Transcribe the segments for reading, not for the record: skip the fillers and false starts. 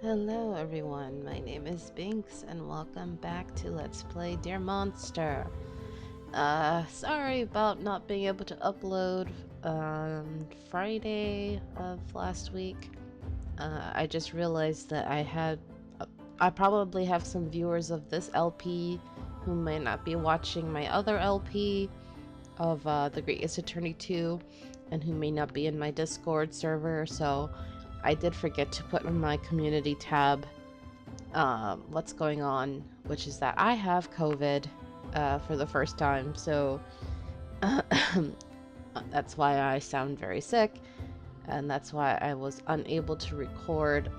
Hello everyone, my name is Binks and welcome back to Let's Play Dear Monster. Sorry about not being able to upload Friday of last week. I just realized that I probably have some viewers of this LP who may not be watching my other LP of The Greatest Attorney 2 and who may not be in my Discord server, so I did forget to put on my community tab what's going on, which is that I have COVID for the first time, so that's why I sound very sick, and that's why I was unable to record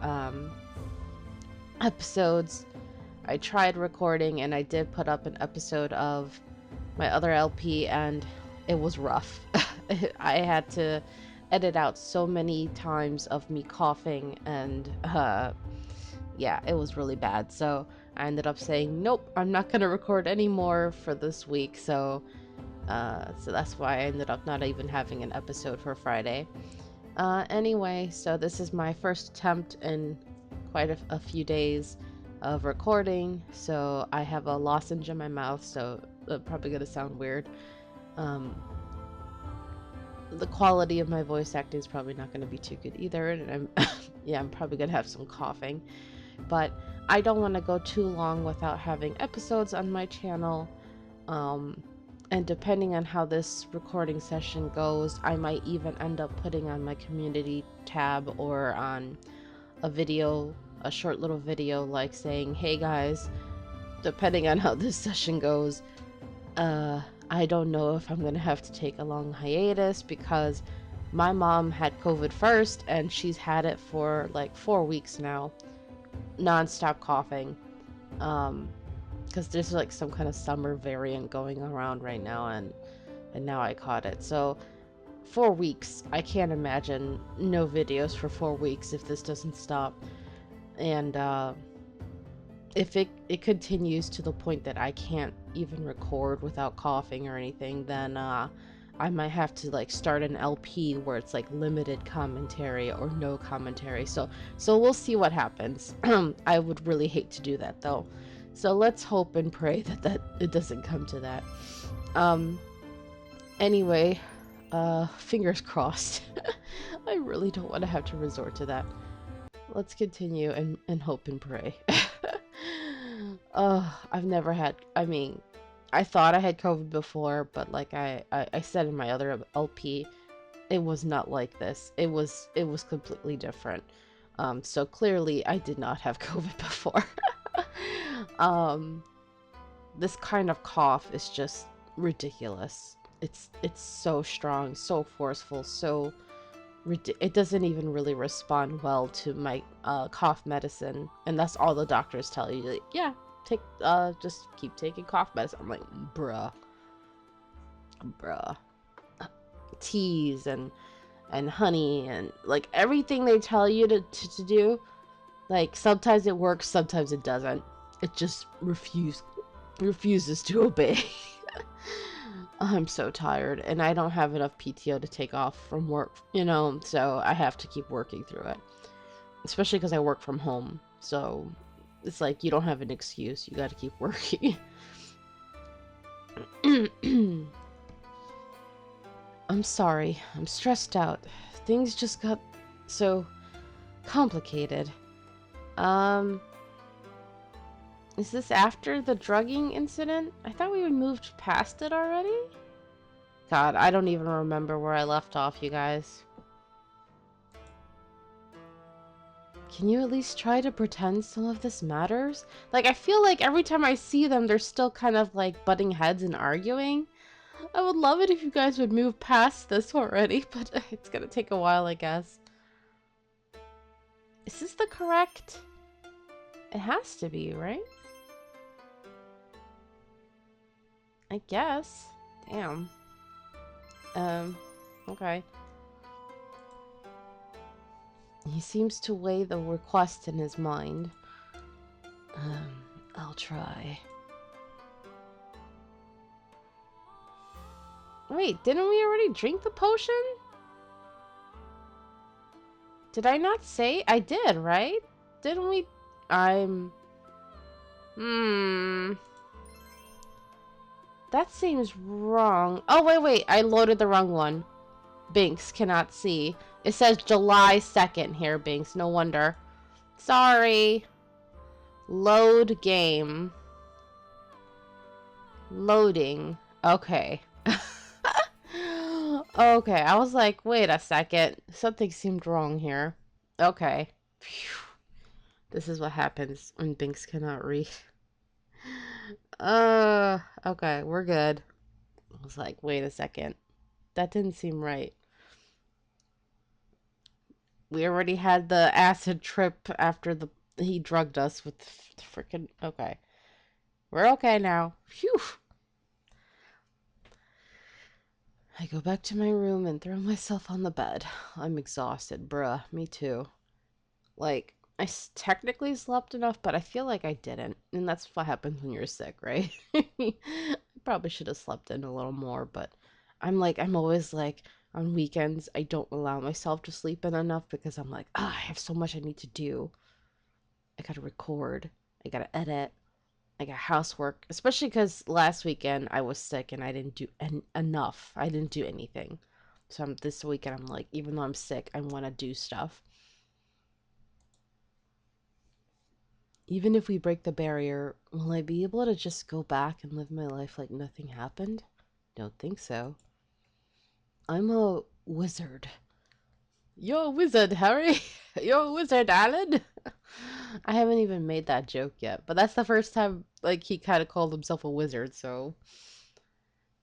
episodes. I tried recording and I did put up an episode of my other LP and it was rough. I had to edit out so many times of me coughing and yeah, it was really bad. So I ended up saying, nope, I'm not gonna record anymore for this week. So that's why I ended up not even having an episode for Friday. Anyway, so this is my first attempt in quite a few days of recording. So I have a lozenge in my mouth, so probably gonna sound weird. The quality of my voice acting is probably not going to be too good either, and I'm probably going to have some coughing, but I don't want to go too long without having episodes on my channel, and depending on how this recording session goes, I might even end up putting on my community tab or on a short little video like saying, hey guys, depending on how this session goes, I don't know if I'm gonna have to take a long hiatus because my mom had COVID first and she's had it for like 4 weeks now, non-stop coughing, because there's like some kind of summer variant going around right now, and now I caught it. So 4 weeks, I can't imagine no videos for 4 weeks if this doesn't stop. And if it continues to the point that I can't even record without coughing or anything, then I might have to like start an LP where it's like limited commentary or no commentary. So we'll see what happens. I would really hate to do that though. So let's hope and pray that it doesn't come to that. Anyway, fingers crossed. I really don't want to have to resort to that. Let's continue and hope and pray. I've never had, I thought I had COVID before, but like I said in my other LP, it was not like this. It was completely different. So clearly I did not have COVID before. This kind of cough is just ridiculous. It's so strong, so forceful, so it doesn't even really respond well to my cough medicine, and that's all the doctors tell you. Like, yeah, just keep taking cough medicine. I'm like, bruh. Teas and honey and like everything they tell you to do. Like sometimes it works, sometimes it doesn't. It just refuses to obey. I'm so tired and I don't have enough PTO to take off from work, so I have to keep working through it. Especially because I work from home, so it's like you don't have an excuse, you gotta keep working. I'm sorry, I'm stressed out. Things just got so complicated. Is this after the drugging incident? I thought we moved past it already? God, I don't even remember where I left off, you guys. Can you at least try to pretend some of this matters? Like, I feel like every time I see them, they're still kind of like butting heads and arguing. I would love it if you guys would move past this already, but it's gonna take a while, I guess. Is this the correct? It has to be, right? I guess. Damn. Okay. He seems to weigh the request in his mind. I'll try. Wait, didn't we already drink the potion? Did I not say? I did, right? didn't we? I'm... That seems wrong. Oh, wait. I loaded the wrong one. Binks cannot see. It says July 2nd here, Binks. No wonder. Sorry. Load game. Loading. Okay. Okay, I was like, wait a second. Something seemed wrong here. Okay. Phew. This is what happens when Binks cannot read. Okay, we're good. I was like, wait a second. That didn't seem right. We already had the acid trip after he drugged us with the freaking... Okay. We're okay now. Phew. I go back to my room and throw myself on the bed. I'm exhausted, bruh. Me too. Like, I technically slept enough, but I feel like I didn't. And that's what happens when you're sick, right? I probably should have slept in a little more, but I'm always like, on weekends, I don't allow myself to sleep in enough because I'm like, I have so much I need to do. I gotta record. I gotta edit. I got housework, especially because last weekend I was sick and I didn't do enough. I didn't do anything. So this weekend I'm like, even though I'm sick, I want to do stuff. Even if we break the barrier, will I be able to just go back and live my life like nothing happened? Don't think so. I'm a wizard. You're a wizard, Harry. You're a wizard, Alan. I haven't even made that joke yet, but that's the first time like he kind of called himself a wizard, so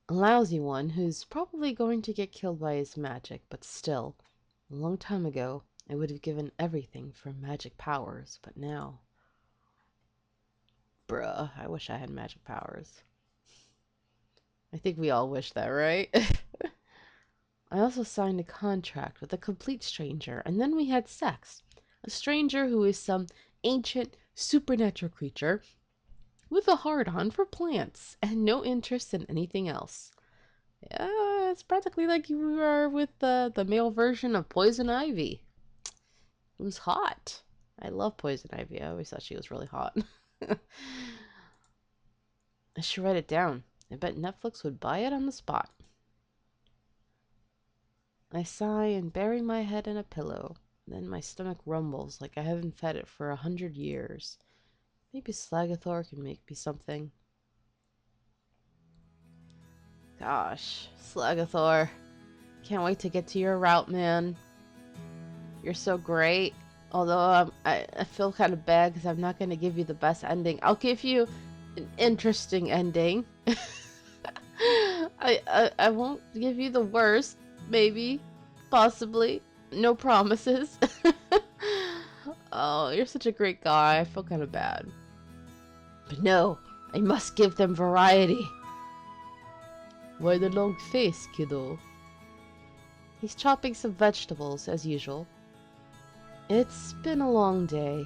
a lousy one who's probably going to get killed by his magic, but still, a long time ago, I would have given everything for magic powers, but now... Bruh, I wish I had magic powers. I think we all wish that, right? I also signed a contract with a complete stranger, and then we had sex. A stranger who is some ancient supernatural creature with a hard-on for plants and no interest in anything else. Yeah, it's practically like you are with the male version of Poison Ivy. It was hot. I love Poison Ivy. I always thought she was really hot. I should write it down. I bet Netflix would buy it on the spot. I sigh and bury my head in a pillow. Then my stomach rumbles like I haven't fed it for 100 years. Maybe Slagathor can make me something. Gosh, Slagathor. Can't wait to get to your route, man. You're so great. Although I feel kind of bad because I'm not going to give you the best ending. I'll give you an interesting ending. I won't give you the worst. Maybe. Possibly. No promises. Oh, you're such a great guy. I feel kind of bad. But no, I must give them variety. Why the long face, kiddo? He's chopping some vegetables, as usual. It's been a long day.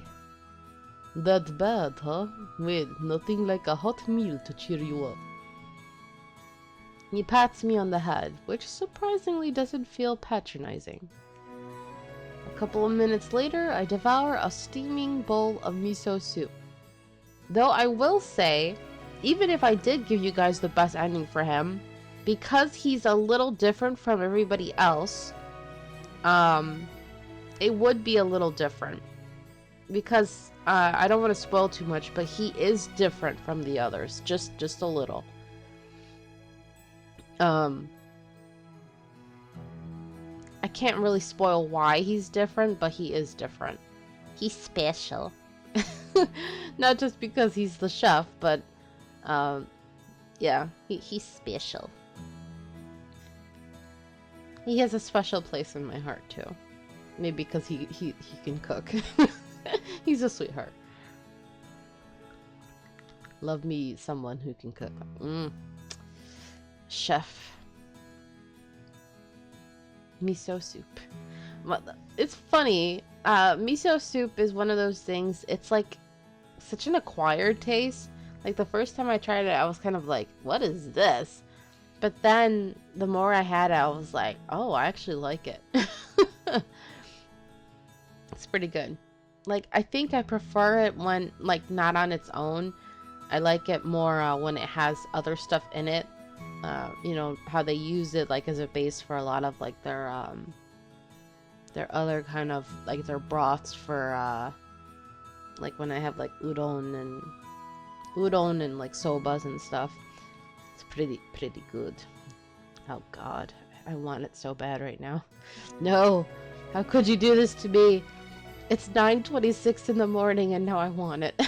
That bad, huh? Well, nothing like a hot meal to cheer you up. He pats me on the head, which surprisingly doesn't feel patronizing. A couple of minutes later, I devour a steaming bowl of miso soup. Though I will say, even if I did give you guys the best ending for him, because he's a little different from everybody else, it would be a little different. Because, I don't want to spoil too much, but he is different from the others. Just a little. I can't really spoil why he's different, but he is different. He's special. Not just because he's the chef, but, yeah, he's special. He has a special place in my heart, too. Maybe because he can cook. He's a sweetheart. Love me someone who can cook. Chef. Miso soup. It's funny. Miso soup is one of those things, it's like such an acquired taste. Like the first time I tried it, I was kind of like, what is this? But then the more I had it, I was like, oh, I actually like it. It's pretty good. Like, I think I prefer it when, like, not on its own. I like it more when it has other stuff in it. You know, how they use it, like, as a base for a lot of, like, their other kind of, like, their broths for, like, when I have, like, udon and, like, sobas and stuff. It's pretty good. Oh, God. I want it so bad right now. No! How could you do this to me? It's 9:26 in the morning and now I want it.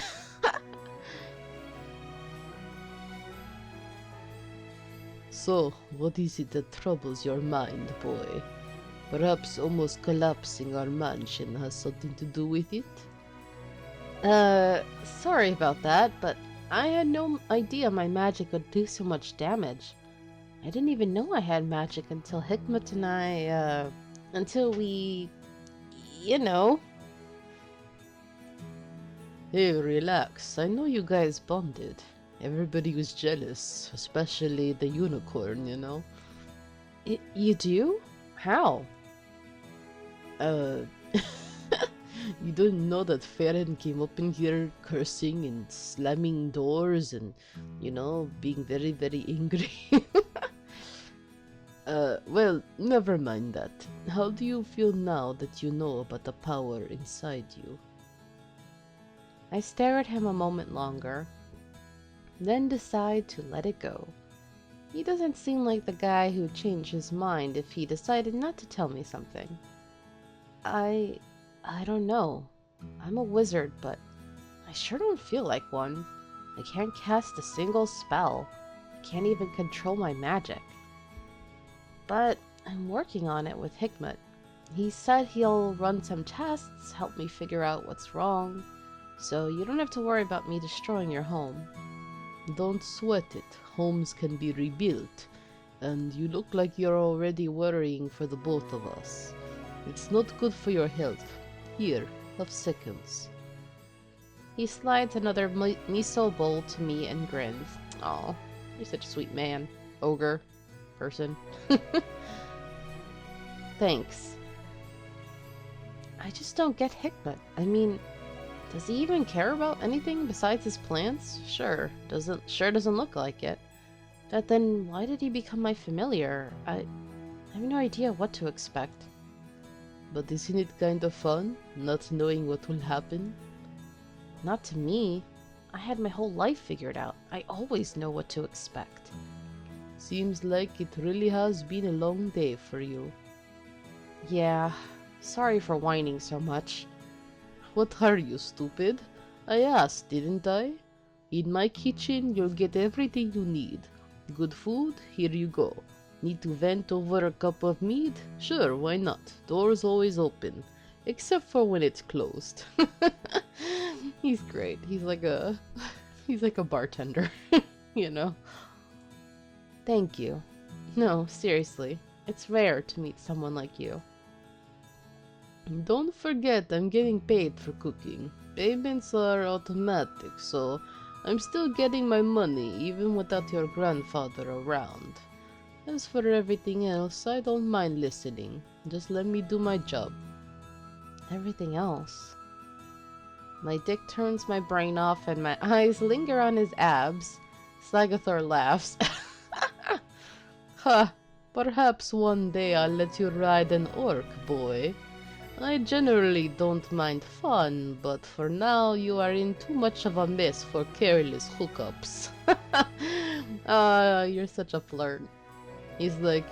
So, what is it that troubles your mind, boy? Perhaps almost collapsing our mansion has something to do with it? Sorry about that, but I had no idea my magic would do so much damage. I didn't even know I had magic until Hikmat and until we, you know. Hey, relax. I know you guys bonded. Everybody was jealous, especially the unicorn, you know? You do? How? Uh, you don't know that Farron came up in here cursing and slamming doors and, you know, being very, very angry? Well, never mind that. How do you feel now that you know about the power inside you? I stare at him a moment longer, then decide to let it go. He doesn't seem like the guy who'd change his mind if he decided not to tell me something. I don't know. I'm a wizard, but I sure don't feel like one. I can't cast a single spell. I can't even control my magic. But I'm working on it with Hikmat. He said he'll run some tests, help me figure out what's wrong, so you don't have to worry about me destroying your home. Don't sweat it. Homes can be rebuilt, and you look like you're already worrying for the both of us. It's not good for your health. Here, have seconds. He slides another miso bowl to me and grins. Aw, you're such a sweet man. Ogre. Person. Thanks. I just don't get Hikmat. I mean, does he even care about anything besides his plants? Sure doesn't look like it. But then why did he become my familiar? I have no idea what to expect. But isn't it kind of fun, not knowing what will happen? Not to me. I had my whole life figured out. I always know what to expect. Seems like it really has been a long day for you. Yeah, sorry for whining so much. What are you, stupid? I asked, didn't I? In my kitchen, you'll get everything you need. Good food? Here you go. Need to vent over a cup of mead? Sure, why not? Door's always open. Except for when it's closed. He's great. He's like a bartender, you know? Thank you. No, seriously. It's rare to meet someone like you. Don't forget I'm getting paid for cooking. Payments are automatic, so I'm still getting my money even without your grandfather around. As for everything else, I don't mind listening. Just let me do my job. Everything else? My dick turns my brain off and my eyes linger on his abs. Slagathor laughs. Ha! Perhaps one day I'll let you ride an orc, boy. I generally don't mind fun, but for now you are in too much of a mess for careless hookups. You're such a flirt. He's like,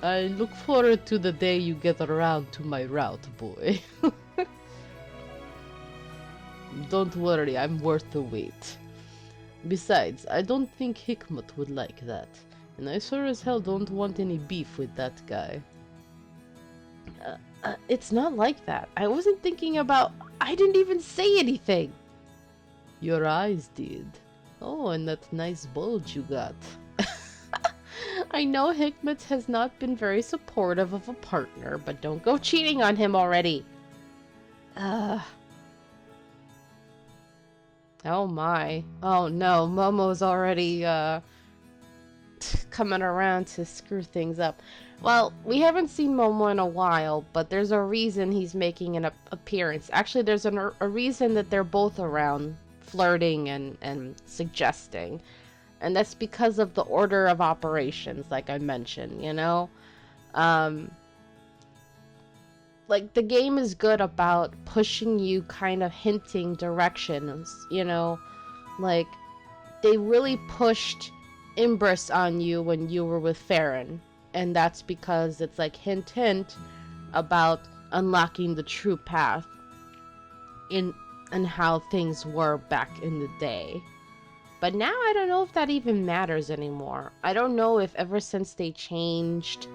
I look forward to the day you get around to my route, boy. Don't worry, I'm worth the wait. Besides, I don't think Hikmat would like that, and I sure as hell don't want any beef with that guy. It's not like that. I wasn't thinking about... I didn't even say anything! Your eyes did. Oh, and that nice bulge you got. I know Hikmat has not been very supportive of a partner, but don't go cheating on him already. Oh my. Oh no, Momo's already, coming around to screw things up. Well, we haven't seen Momo in a while, but there's a reason he's making an appearance. Actually, there's a reason that they're both around, flirting and suggesting. And that's because of the order of operations, like I mentioned, you know? Like, the game is good about pushing you, kind of hinting directions, you know? Like, they really pushed Imbrus on you when you were with Farron. And that's because it's like hint hint about unlocking the true path in and how things were back in the day. But now I don't know if that even matters anymore. I don't know if ever since they changed,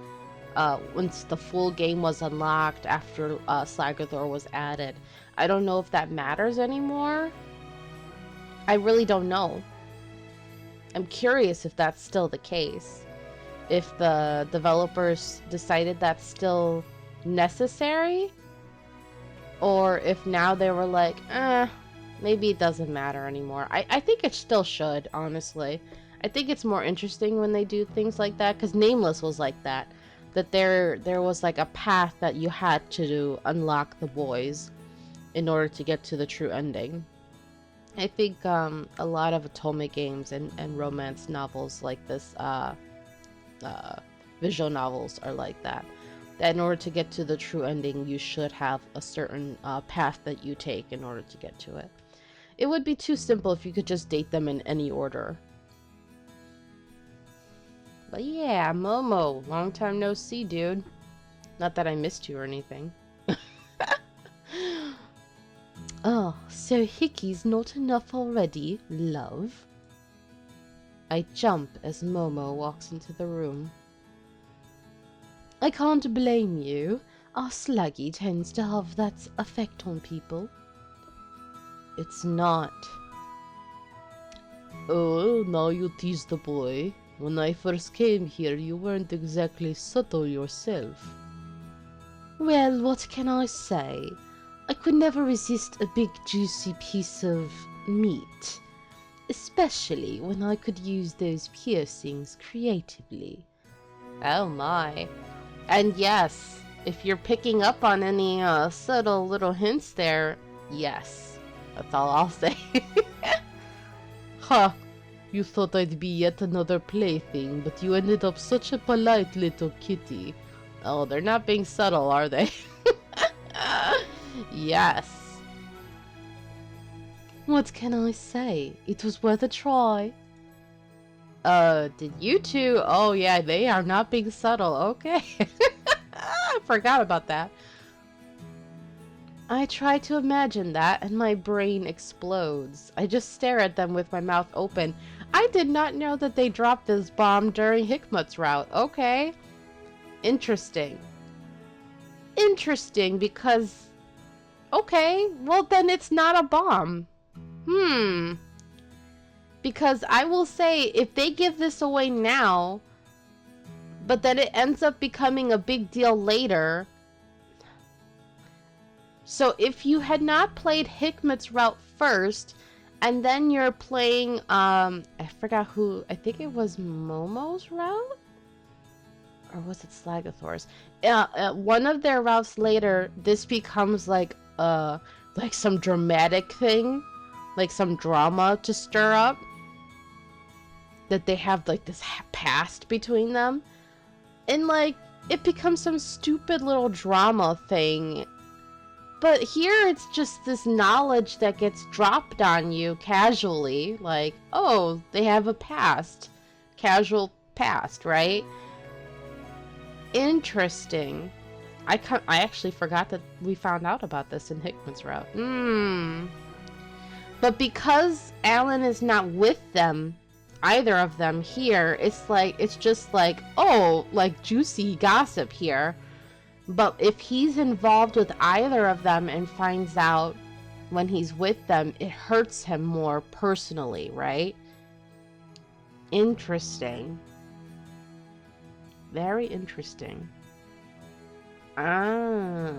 once the full game was unlocked after Slagathor was added, I don't know if that matters anymore. I really don't know. I'm curious if that's still the case. If the developers decided that's still necessary, or if now they were like, maybe it doesn't matter anymore. I think it still should, honestly. I think it's more interesting when they do things like that, because Nameless was like that. That there was like a path that you had to unlock the boys in order to get to the true ending. I think a lot of Otome games and romance novels like this, visual novels are like that. That in order to get to the true ending, you should have a certain path that you take in order to get to it. It would be too simple if you could just date them in any order. But yeah, Momo, long time no see, dude. Not that I missed you or anything. Oh, so Hickey's not enough already, love? I jump as Momo walks into the room. I can't blame you. Our Sluggy tends to have that effect on people. It's not. Oh, now you tease the boy. When I first came here, you weren't exactly subtle yourself. Well, what can I say? I could never resist a big juicy piece of meat. Especially when I could use those piercings creatively. Oh my. And yes, if you're picking up on any subtle little hints there, yes. That's all I'll say. Ha! You thought I'd be yet another plaything, but you ended up such a polite little kitty. Oh, they're not being subtle, are they? Yes. What can I say? It was worth a try. Did you two? Oh yeah, they are not being subtle. Okay. I forgot about that. I try to imagine that and my brain explodes. I just stare at them with my mouth open. I did not know that they dropped this bomb during Hikmat's route. Okay. Interesting. Interesting because... Okay, well then it's not a bomb. Because I will say, if they give this away now, but then it ends up becoming a big deal later... So if you had not played Hikmat's route first, and then you're playing, I forgot who, I think it was Momo's route? Or was it Slagathor's? One of their routes later, this becomes like some dramatic thing, like some drama to stir up. That they have like this past between them. And like, it becomes some stupid little drama thing. But here it's just this knowledge that gets dropped on you casually. Like, oh, they have a past. Casual past, right? Interesting. I actually forgot that we found out about this in Hikmat's route. But because Alan is not with them, either of them here, it's just like, oh, like juicy gossip here. But if he's involved with either of them and finds out when he's with them, it hurts him more personally, right? Interesting. Very interesting. Ah.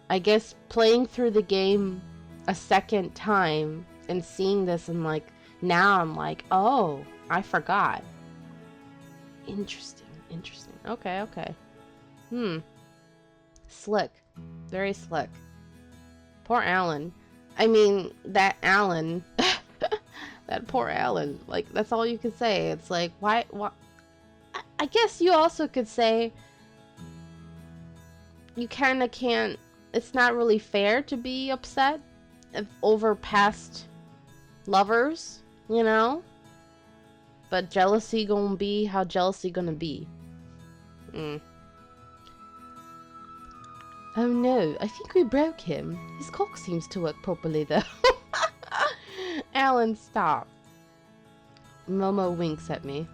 I guess playing through the game a second time and seeing this and like Now I'm like, oh, I forgot. Interesting, interesting. Okay, okay. Slick. Very slick. Poor Alan. I mean, that Alan, that poor Alan. Like, that's all you could say. It's like, why? I guess you also could say you kind of can't. It's not really fair to be upset over past lovers, you know? But jealousy gonna be how jealousy gonna be. Oh no, I think we broke him. His cock seems to work properly though. Alan, stop. Momo winks at me.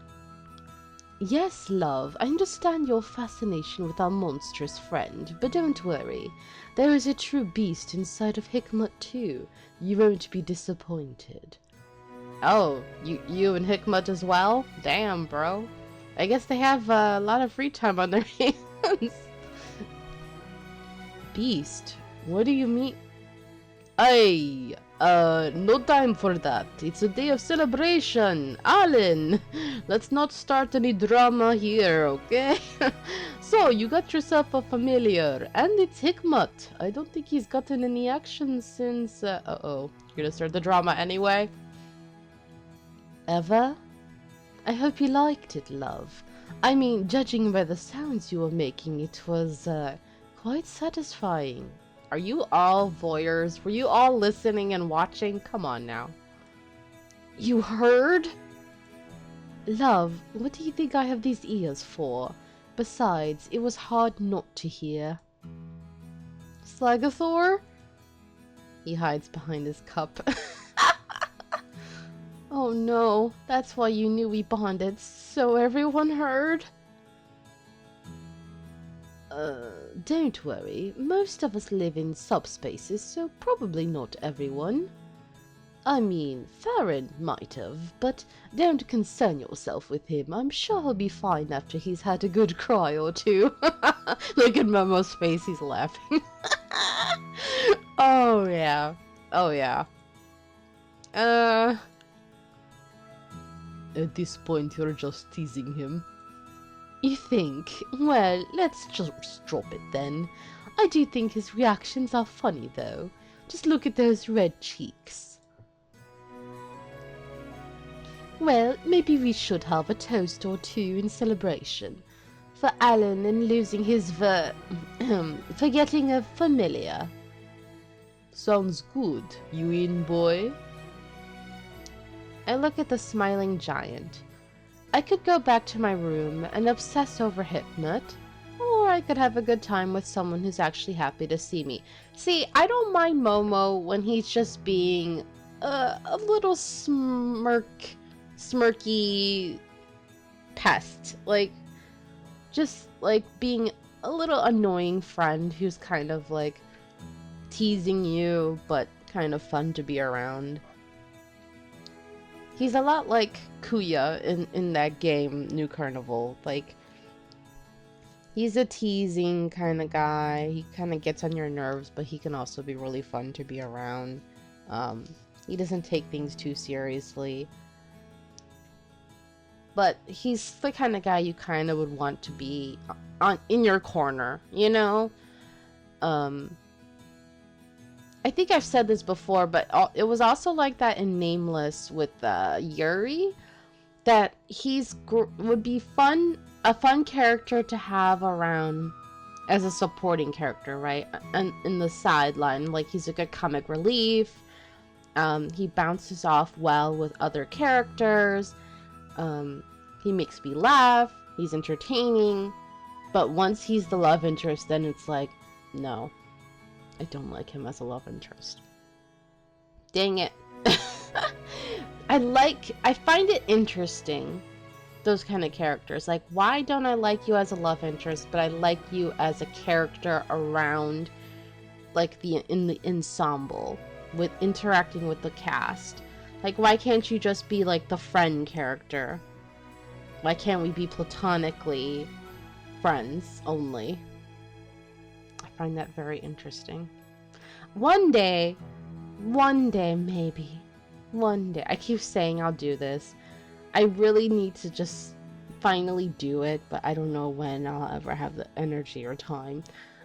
Yes, love, I understand your fascination with our monstrous friend, but don't worry. There is a true beast inside of Hikmat too. You won't be disappointed. Oh, you and Hikmat as well? Damn, bro. I guess they have a lot of free time on their hands. Beast? What do you mean? Ay, no time for that. It's a day of celebration. Alan, let's not start any drama here, okay? So, you got yourself a familiar, and it's Hikmat. I don't think he's gotten any action since, uh-oh. You're gonna start the drama anyway? Ever? I hope you liked it, love. I mean, judging by the sounds you were making, it was, quite satisfying. Are you all voyeurs? Were you all listening and watching? Come on now. You heard? Love, what do you think I have these ears for? Besides, it was hard not to hear. Slagathor? He hides behind his cup. Oh no, that's why you knew we bonded, so everyone heard? Don't worry. Most of us live in subspaces, so probably not everyone. I mean, Farron might have, but don't concern yourself with him. I'm sure he'll be fine after he's had a good cry or two. Look at Momo's face, he's laughing. Oh yeah. Oh yeah. At this point, you're just teasing him. You think? Well, let's just drop it then. I do think his reactions are funny, though. Just look at those red cheeks. Well, maybe we should have a toast or two in celebration. For Alan and losing his for getting a familiar. Sounds good. You in, boy? I look at the smiling giant. I could go back to my room and obsess over Hikmat, or I could have a good time with someone who's actually happy to see me. See, I don't mind Momo when he's just being a little smirky pest. Like, just like being a little annoying friend who's kind of like teasing you, but kind of fun to be around. He's a lot like Kuya in that game, New Carnival. Like, he's a teasing kind of guy. He kind of gets on your nerves, but he can also be really fun to be around. He doesn't take things too seriously. But he's the kind of guy you kind of would want to be in your corner, you know? I think I've said this before, but it was also like that in Nameless with Yuri, that would be a fun character to have around as a supporting character, right? And in the sideline, like he's a good comic relief. He bounces off well with other characters. He makes me laugh. He's entertaining. But once he's the love interest, then it's like, no. I don't like him as a love interest. Dang it. I find it interesting, those kind of characters. Like, why don't I like you as a love interest, but I like you as a character around, like, in the ensemble, with interacting with the cast? Like, why can't you just be, like, the friend character? Why can't we be platonically friends only? I find that very interesting. One day maybe. One day. I keep saying I'll do this. I really need to just finally do it, but I don't know when I'll ever have the energy or time.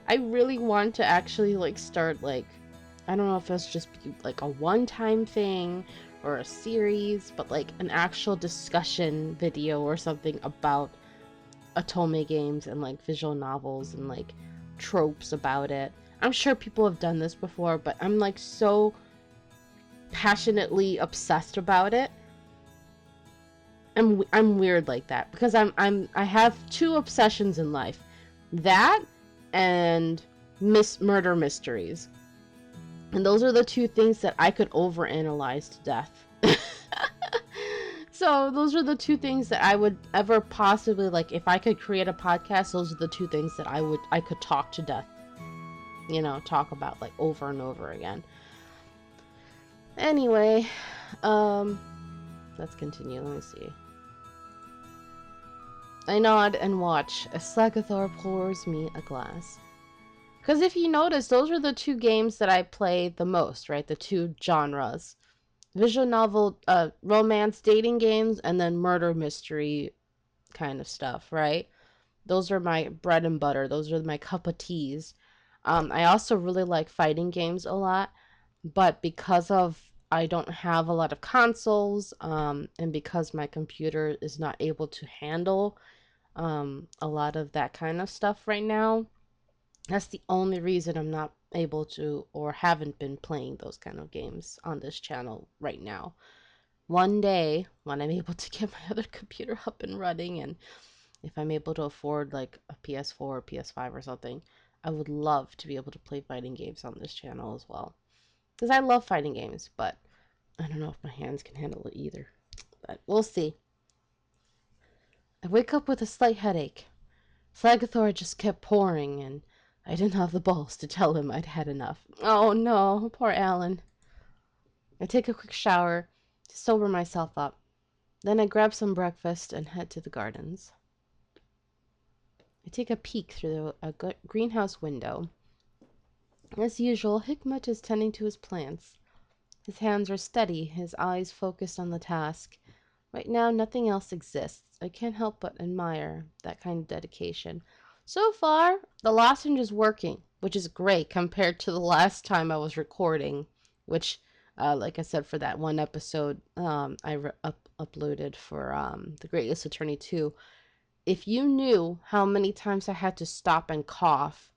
I really want to actually like start like, I don't know if it's just like a one-time thing or a series, but like an actual discussion video or something about otome games and like visual novels and like tropes about it. I'm sure people have done this before, but I'm like so passionately obsessed about it. I'm weird like that because I have two obsessions in life. That and murder mysteries. And those are the two things that I could overanalyze to death. So those are the two things that I would ever possibly like if I could create a podcast, those are the two things that I could talk to death. You know, talk about like over and over again. Anyway, let's continue. Let me see. I nod and watch as Slagathor pours me a glass. Because if you notice, those are the two games that I play the most, right? The two genres. Visual novel, romance, dating games, and then murder mystery kind of stuff, right? Those are my bread and butter. Those are my cup of teas. I also really like fighting games a lot, but because of I don't have a lot of consoles, and because my computer is not able to handle a lot of that kind of stuff right now, that's the only reason I'm not able to or haven't been playing those kind of games on this channel right now. One day, when I'm able to get my other computer up and running, and if I'm able to afford like a PS4 or PS5 or something, I would love to be able to play fighting games on this channel as well. Because I love fighting games, but I don't know if my hands can handle it either. But we'll see. I wake up with a slight headache. Slagathor just kept pouring, and I didn't have the balls to tell him I'd had enough. Oh no, poor Alan. I take a quick shower to sober myself up. Then I grab some breakfast and head to the gardens. I take a peek through a greenhouse window. As usual, Hikmat is tending to his plants. His hands are steady, his eyes focused on the task. Right now, nothing else exists. I can't help but admire that kind of dedication. So far, the lozenge is working, which is great compared to the last time I was recording, which, like I said, for that one episode I uploaded for The Greatest Attorney 2. If you knew how many times I had to stop and cough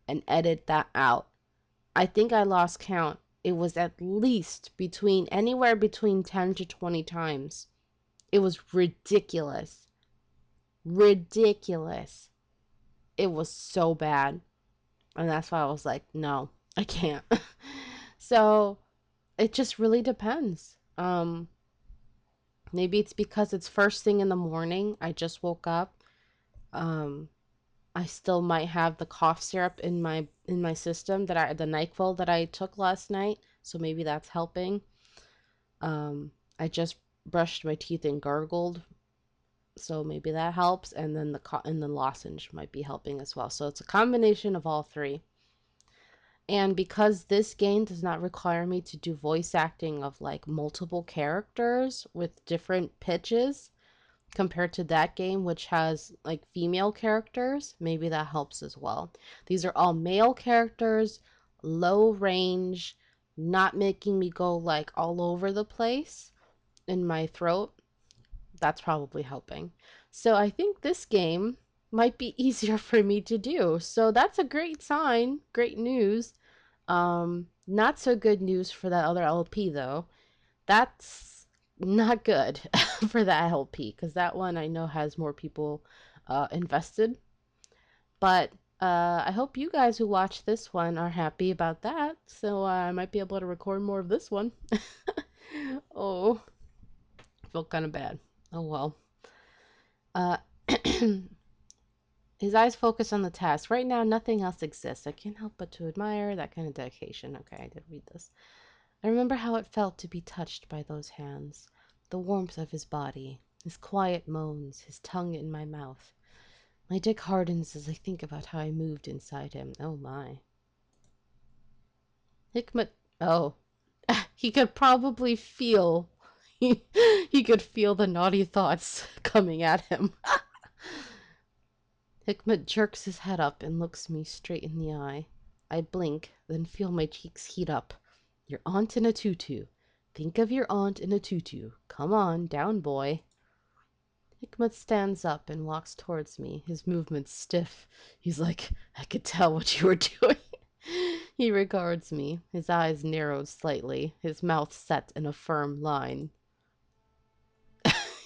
and edit that out, I think I lost count. It was at least anywhere between 10 to 20 times. It was ridiculous. Ridiculous. It was so bad. And that's why I was like, no, I can't. So it just really depends. Maybe it's because it's first thing in the morning. I just woke up. Um, I still might have the cough syrup in my system the NyQuil that I took last night. So maybe that's helping. I just brushed my teeth and gargled, so maybe that helps. And then the lozenge might be helping as well. So it's a combination of all three. And because this game does not require me to do voice acting of like multiple characters with different pitches compared to that game, which has like female characters, maybe that helps as well. These are all male characters, low range, not making me go like all over the place in my throat. That's probably helping. So I think this game might be easier for me to do. So that's a great sign, great news. Not so good news for that other LP though. That's not good for that LP because that one I know has more people invested. But I hope you guys who watch this one are happy about that. So I might be able to record more of this one. Oh, I feel kind of bad. Oh well. Uh, his eyes focus on the task. Right now, nothing else exists. I can't help but to admire that kind of dedication. Okay, I did read this. I remember how it felt to be touched by those hands, the warmth of his body, his quiet moans, his tongue in my mouth. My dick hardens as I think about how I moved inside him. Oh my. Hikmat. Oh. He could probably feel he, he could feel the naughty thoughts coming at him. Hikmat jerks his head up and looks me straight in the eye. I blink, then feel my cheeks heat up. Your aunt in a tutu. Think of your aunt in a tutu. Come on, down, boy. Hikmat stands up and walks towards me, his movements stiff. He's like, I could tell what you were doing. He regards me, his eyes narrowed slightly, his mouth set in a firm line.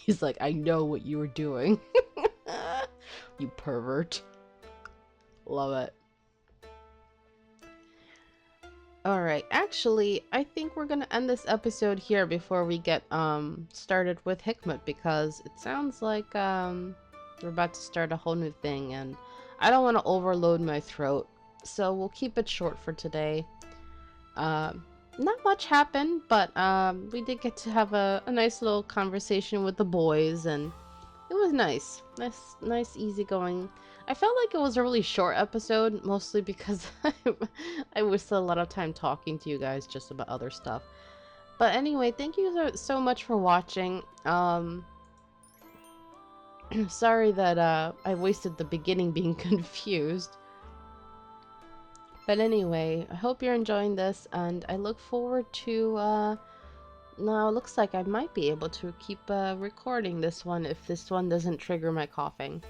He's like, I know what you were doing. You pervert. Love it. Alright, actually, I think we're gonna end this episode here before we get started with Hikmat, because it sounds like we're about to start a whole new thing and I don't want to overload my throat, so we'll keep it short for today. Not much happened, but we did get to have a nice little conversation with the boys, and it was nice. Nice, easygoing. I felt like it was a really short episode, mostly because I wasted a lot of time talking to you guys just about other stuff. But anyway, thank you so much for watching. Sorry that I wasted the beginning being confused. But anyway, I hope you're enjoying this, and I look forward to, now it looks like I might be able to keep recording this one if this one doesn't trigger my coughing.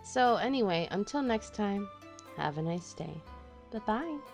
So anyway, until next time, have a nice day. Bye-bye.